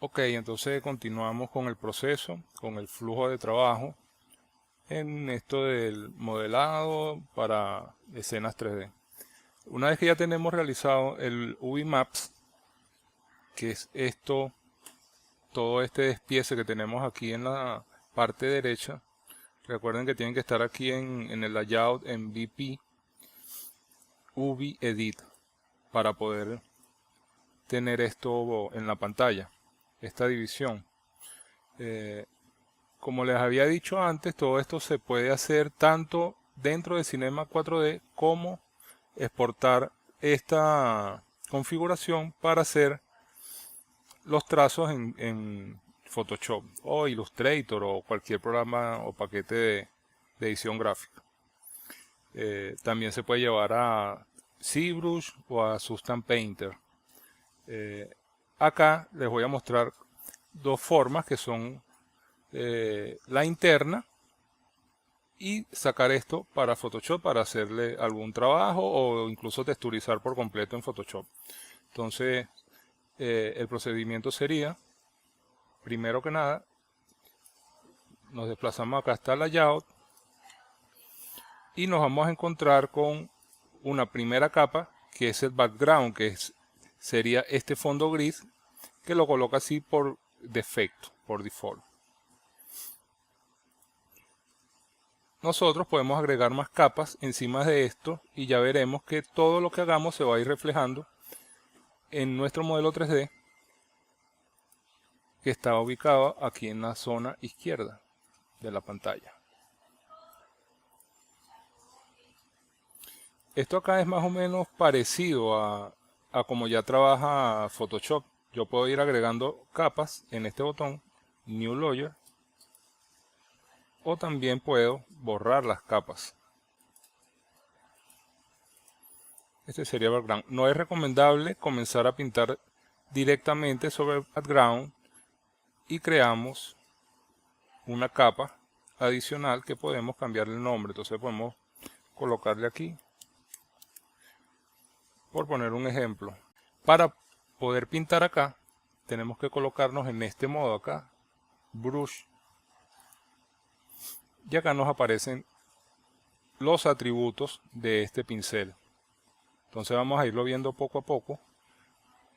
Ok, entonces continuamos con el proceso, con el flujo de trabajo en esto del modelado para escenas 3D. Una vez que ya tenemos realizado el UV Maps, que es esto, todo este despiece que tenemos aquí en la parte derecha, recuerden que tienen que estar aquí en el layout en VP, UV Edit, para poder tener esto en la pantalla, esta división. Eh, Como les había dicho antes, todo esto se puede hacer tanto dentro de Cinema 4D como exportar esta configuración para hacer los trazos en Photoshop o Illustrator o cualquier programa o paquete de edición gráfica. También se puede llevar a ZBrush o a Substance Painter. Acá les voy a mostrar dos formas que son la interna y sacar esto para Photoshop para hacerle algún trabajo o incluso texturizar por completo en Photoshop. Entonces el procedimiento sería, primero que nada, nos desplazamos acá hasta el layout y nos vamos a encontrar con una primera capa que es el background, sería este fondo gris que lo coloca así por defecto, por default. Nosotros podemos agregar más capas encima de esto y ya veremos que todo lo que hagamos se va a ir reflejando en nuestro modelo 3D que está ubicado aquí en la zona izquierda de la pantalla. Esto acá es más o menos parecido a como ya trabaja Photoshop. Yo puedo ir agregando capas en este botón New Layer o también puedo borrar las capas. Este sería el background. No es recomendable comenzar a pintar directamente sobre el background y creamos una capa adicional que podemos cambiarle el nombre. Entonces podemos colocarle aquí, por poner un ejemplo. Para poder pintar acá, tenemos que colocarnos en este modo acá, Brush. Y acá nos aparecen los atributos de este pincel. Entonces vamos a irlo viendo poco a poco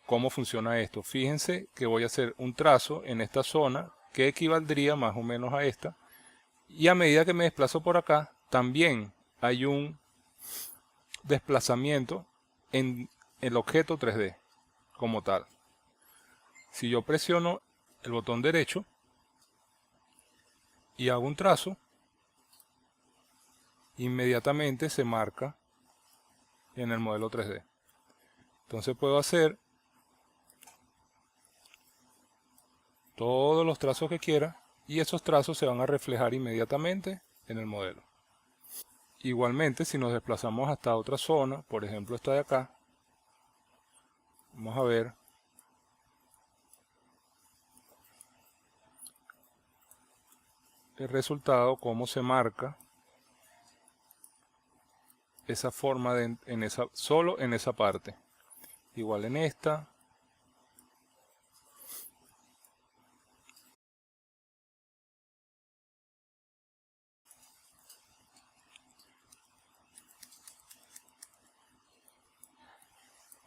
cómo funciona esto. Fíjense que voy a hacer un trazo en esta zona que equivaldría más o menos a esta. Y a medida que me desplazo por acá, también hay un desplazamiento en el objeto 3D como tal. Si yo presiono el botón derecho y hago un trazo, inmediatamente se marca en el modelo 3D. Entonces puedo hacer todos los trazos que quiera y esos trazos se van a reflejar inmediatamente en el modelo. Igualmente, si nos desplazamos hasta otra zona, por ejemplo esta de acá, vamos a ver el resultado, cómo se marca esa forma solo en esa parte. Igual en esta.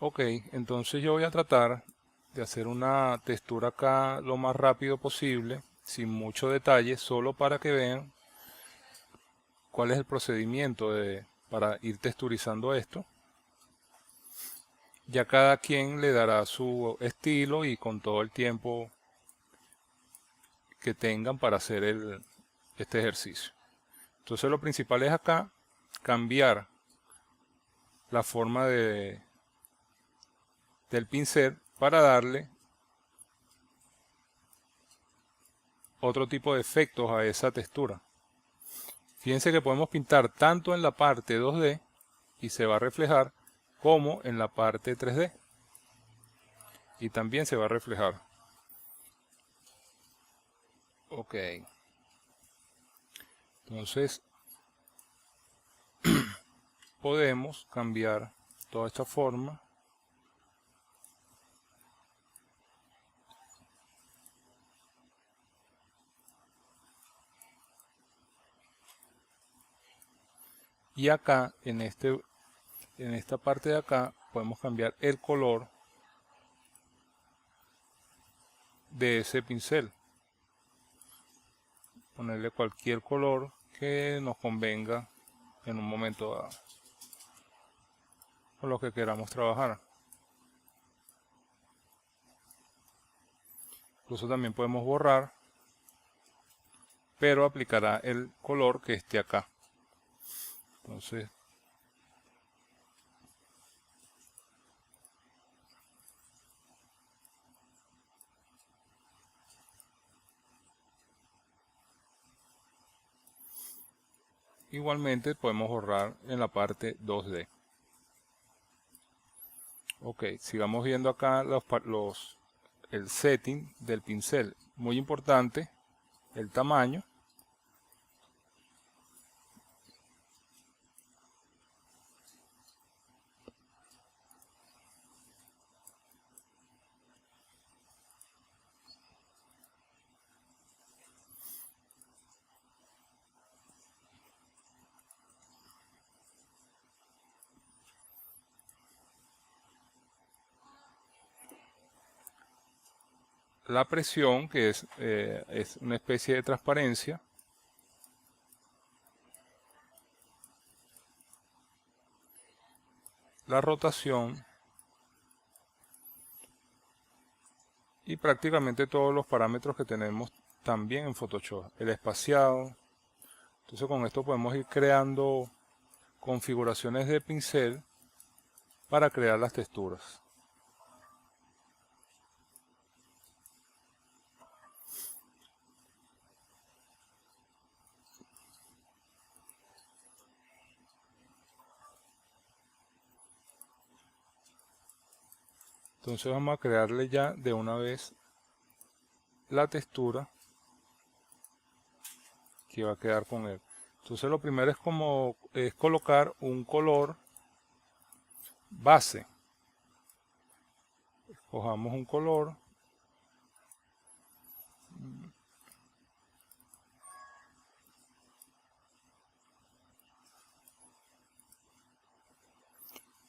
Ok, entonces yo voy a tratar de hacer una textura acá lo más rápido posible, sin mucho detalle, solo para que vean cuál es el procedimiento para ir texturizando esto. Ya cada quien le dará su estilo y con todo el tiempo que tengan para hacer este ejercicio. Entonces lo principal es acá cambiar la forma del pincel para darle otro tipo de efectos a esa textura. Fíjense que podemos pintar tanto en la parte 2D y se va a reflejar como en la parte 3D y también se va a reflejar. Ok, entonces podemos cambiar toda esta forma Y acá en esta parte de acá podemos cambiar el color de ese pincel, ponerle cualquier color que nos convenga en un momento dado con lo que queramos trabajar. Incluso también podemos borrar, pero aplicará el color que esté acá. Entonces igualmente podemos borrar en la parte 2D. Ok, sigamos viendo acá el setting del pincel. Muy importante, el tamaño. La presión, que es una especie de transparencia. La rotación. Y prácticamente todos los parámetros que tenemos también en Photoshop. El espaciado. Entonces con esto podemos ir creando configuraciones de pincel para crear las texturas. Entonces vamos a crearle ya de una vez la textura que va a quedar con él. Entonces lo primero es colocar un color base. Escojamos un color.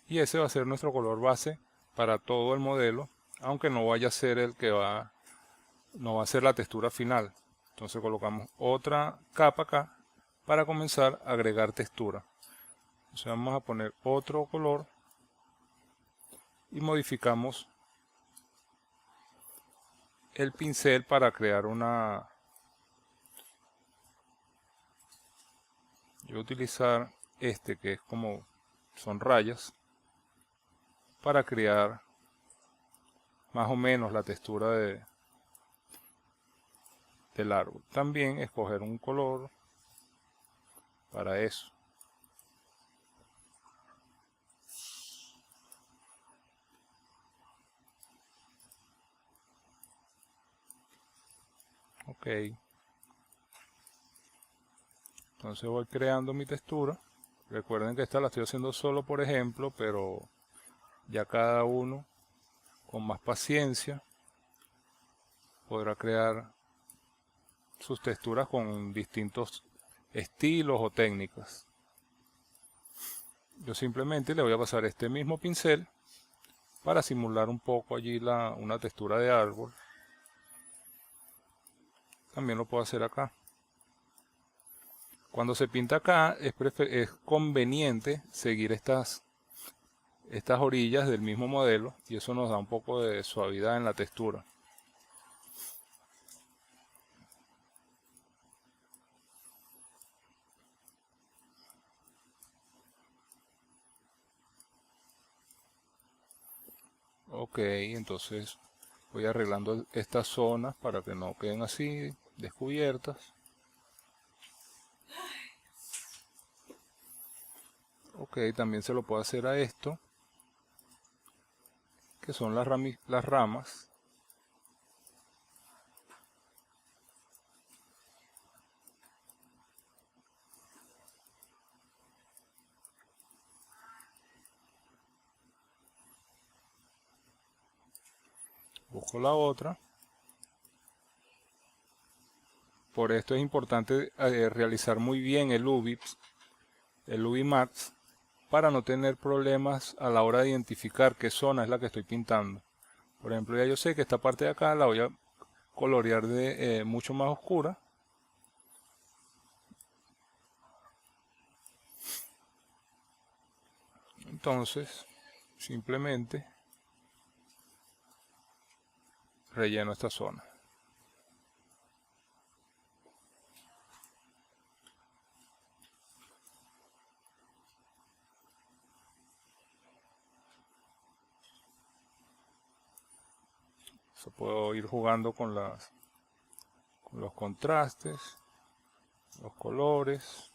Y ese va a ser nuestro color base para todo el modelo, aunque no vaya a ser no va a ser la textura final. Entonces colocamos otra capa acá para comenzar a agregar textura. Entonces vamos a poner otro color y modificamos el pincel para crear yo voy a utilizar este que es son rayas para crear más o menos la textura del árbol. También escoger un color para eso. Ok. Entonces voy creando mi textura. Recuerden que esta la estoy haciendo solo por ejemplo, pero ya cada uno con más paciencia podrá crear sus texturas con distintos estilos o técnicas. Yo simplemente le voy a pasar este mismo pincel para simular un poco allí una textura de árbol. También lo puedo hacer acá. Cuando se pinta acá es conveniente seguir estas orillas del mismo modelo y eso nos da un poco de suavidad en la textura. Ok, entonces voy arreglando estas zonas para que no queden así descubiertas. Ok, también se lo puedo hacer a esto, que son las ramas. Busco la otra. Por esto es importante realizar muy bien el UV el UV Max, para no tener problemas a la hora de identificar qué zona es la que estoy pintando. Por ejemplo, ya yo sé que esta parte de acá la voy a colorear de mucho más oscura. Entonces, simplemente relleno esta zona. Puedo ir jugando con los contrastes, los colores.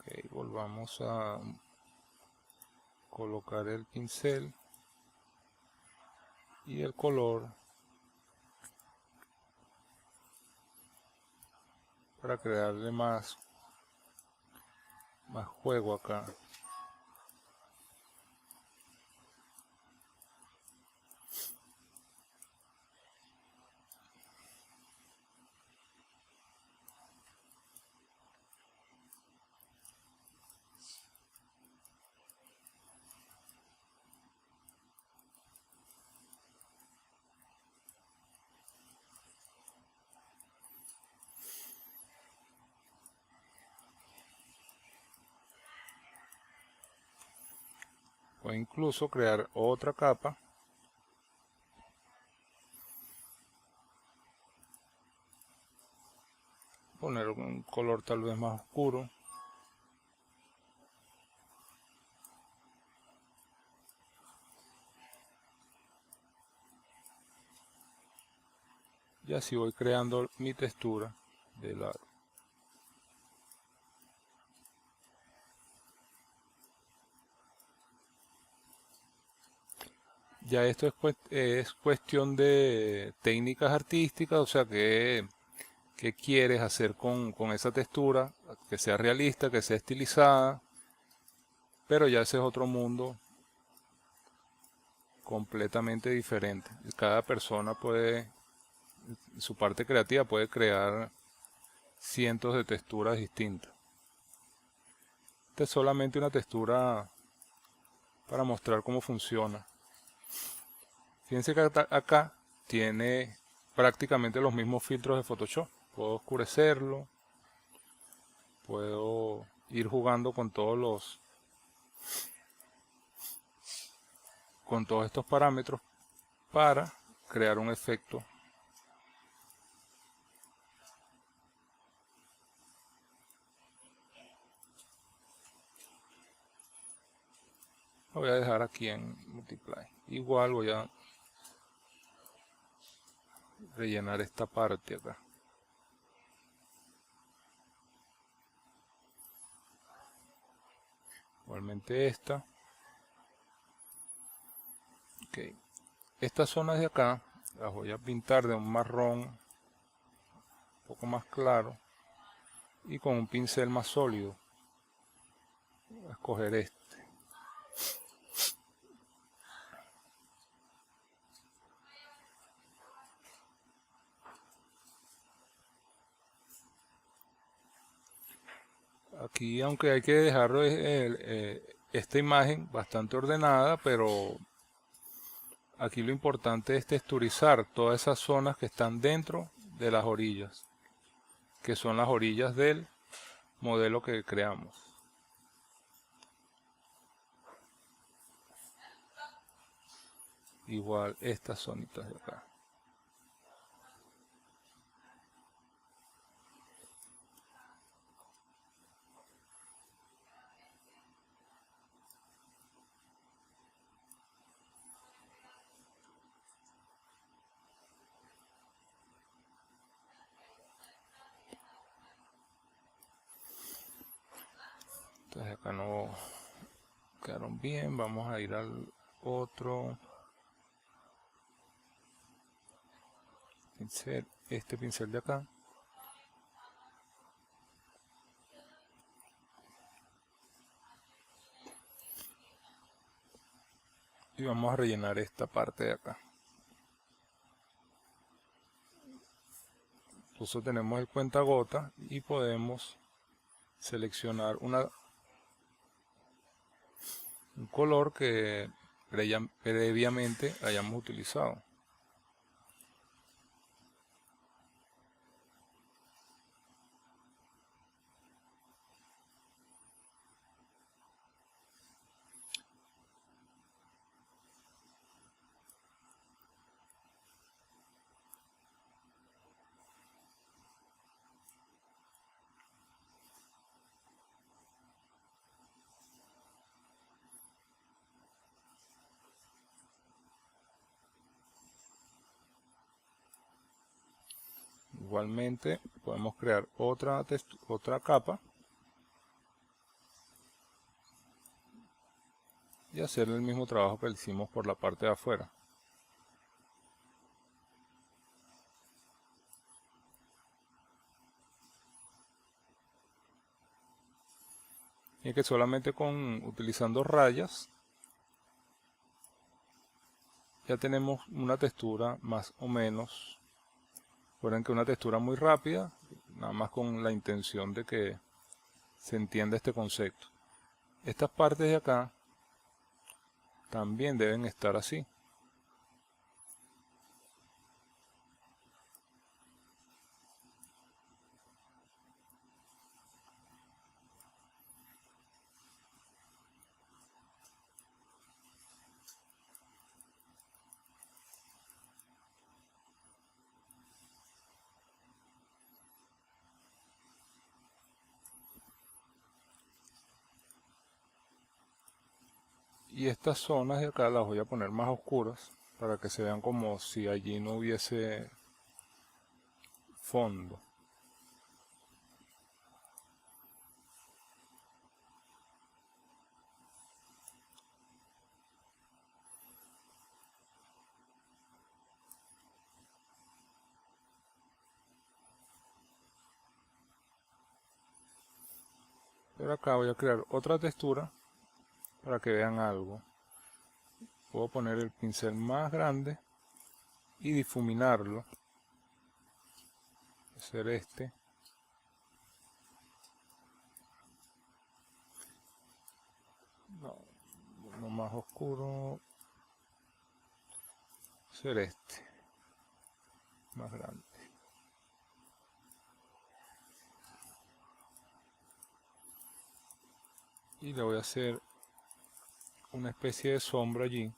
Ok, volvamos a colocar el pincel y el color para crearle más juego acá. O incluso crear otra capa poner un color tal vez más oscuro. Y así voy creando mi textura del aro. Ya esto es cuestión de técnicas artísticas, o sea, qué quieres hacer con esa textura, que sea realista, que sea estilizada, pero ya ese es otro mundo completamente diferente. Cada persona puede, su parte creativa puede crear cientos de texturas distintas. Esta es solamente una textura para mostrar cómo funciona. Fíjense que acá tiene prácticamente los mismos filtros de Photoshop. Puedo oscurecerlo, puedo ir jugando con todos estos parámetros para crear un efecto. Lo voy a dejar aquí en Multiply. Igual voy a rellenar esta parte acá. Igualmente esta. Ok. Estas zonas de acá las voy a pintar de un marrón un poco más claro y con un pincel más sólido. Voy a escoger este. Aquí, aunque hay que dejar esta imagen bastante ordenada, pero aquí lo importante es texturizar todas esas zonas que están dentro de las orillas, que son las orillas del modelo que creamos. Igual estas zonitas de acá. Estas de acá no quedaron bien. Vamos a ir al otro pincel, este pincel de acá. Y vamos a rellenar esta parte de acá. Entonces tenemos el cuentagota y podemos seleccionar un color que previamente hayamos utilizado. Igualmente podemos crear otra capa y hacer el mismo trabajo que hicimos por la parte de afuera. Y que solamente utilizando rayas ya tenemos una textura más o menos. Recuerden que una textura muy rápida, nada más con la intención de que se entienda este concepto. Estas partes de acá también deben estar así. Y estas zonas de acá las voy a poner más oscuras para que se vean como si allí no hubiese fondo. Pero acá voy a crear otra textura para que vean algo. Puedo poner el pincel más grande y difuminarlo. Hacer este. No, uno más oscuro. Hacer este. Más grande. Y le voy a hacer una especie de sombra allí,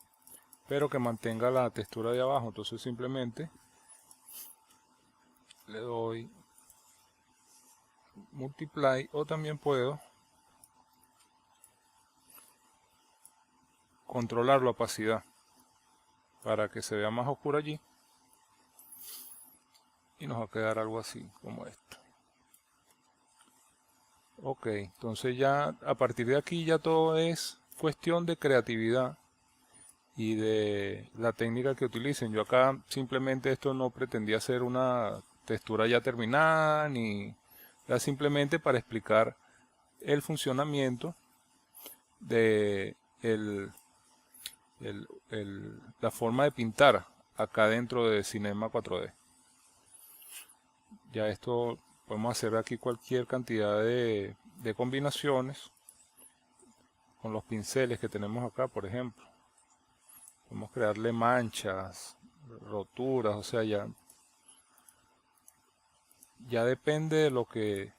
pero que mantenga la textura de abajo. Entonces simplemente le doy multiply, o también puedo controlar la opacidad para que se vea más oscuro allí, y nos va a quedar algo así como esto. Ok, entonces ya a partir de aquí ya todo es cuestión de creatividad y de la técnica que utilicen. Yo acá simplemente esto no pretendía ser una textura ya terminada, ni era simplemente para explicar el funcionamiento de la forma de pintar acá dentro de Cinema 4D. Ya esto podemos hacer aquí cualquier cantidad de combinaciones con los pinceles que tenemos acá, por ejemplo. Podemos crearle manchas, roturas, o sea, ya depende de lo que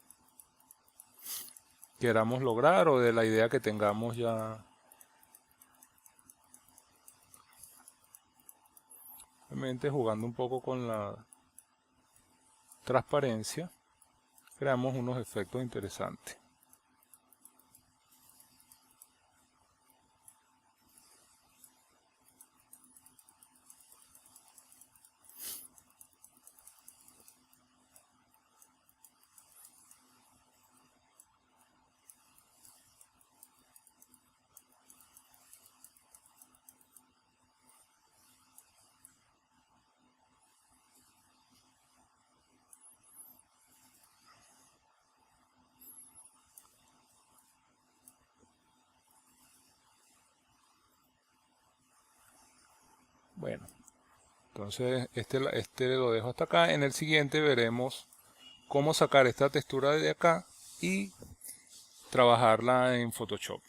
queramos lograr o de la idea que tengamos ya. Obviamente jugando un poco con la transparencia, creamos unos efectos interesantes. Entonces este lo dejo hasta acá. En el siguiente veremos cómo sacar esta textura de acá y trabajarla en Photoshop.